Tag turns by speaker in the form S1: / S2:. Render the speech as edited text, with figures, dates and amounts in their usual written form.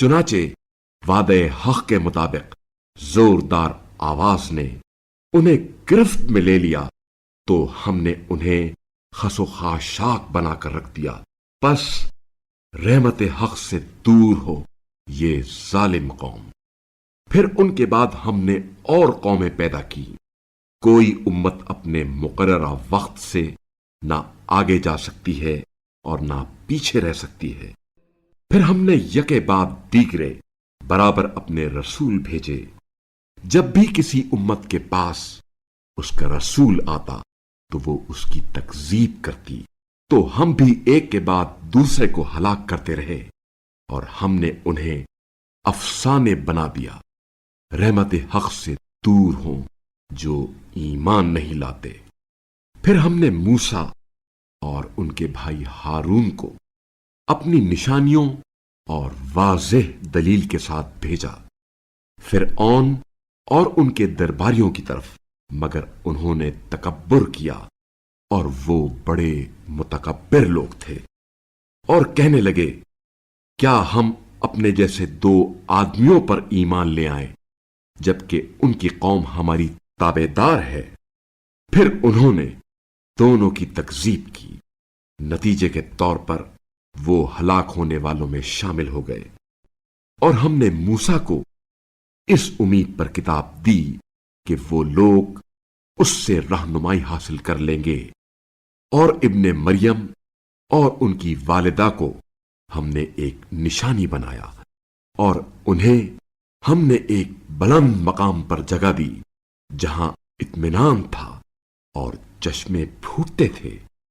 S1: چنانچہ وعدے حق کے مطابق زوردار آواز نے انہیں گرفت میں لے لیا تو ہم نے انہیں خس و خاشاک بنا کر رکھ دیا۔ پس رحمت حق سے دور ہو یہ ظالم قوم۔ پھر ان کے بعد ہم نے اور قومیں پیدا کی۔ کوئی امت اپنے مقررہ وقت سے نہ آگے جا سکتی ہے اور نہ پیچھے رہ سکتی ہے۔ پھر ہم نے یکے بعد دیگرے برابر اپنے رسول بھیجے۔ جب بھی کسی امت کے پاس اس کا رسول آتا تو وہ اس کی تکذیب کرتی، تو ہم بھی ایک کے بعد دوسرے کو ہلاک کرتے رہے اور ہم نے انہیں افسانے بنا دیا۔ رحمت حق سے دور ہوں جو ایمان نہیں لاتے۔ پھر ہم نے موسیٰ اور ان کے بھائی ہارون کو اپنی نشانیوں اور واضح دلیل کے ساتھ بھیجا فرعون اور ان کے درباریوں کی طرف، مگر انہوں نے تکبر کیا اور وہ بڑے متکبر لوگ تھے، اور کہنے لگے کیا ہم اپنے جیسے دو آدمیوں پر ایمان لے آئیں جبکہ ان کی قوم ہماری تابع دار ہے۔ پھر انہوں نے دونوں کی تکذیب کی، نتیجے کے طور پر وہ ہلاک ہونے والوں میں شامل ہو گئے۔ اور ہم نے موسیٰ کو اس امید پر کتاب دی کہ وہ لوگ اس سے رہنمائی حاصل کر لیں گے، اور ابن مریم اور ان کی والدہ کو ہم نے ایک نشانی بنایا، اور انہیں ہم نے ایک بلند مقام پر جگہ دی جہاں اطمینان تھا اور چشمے پھوٹتے تھے۔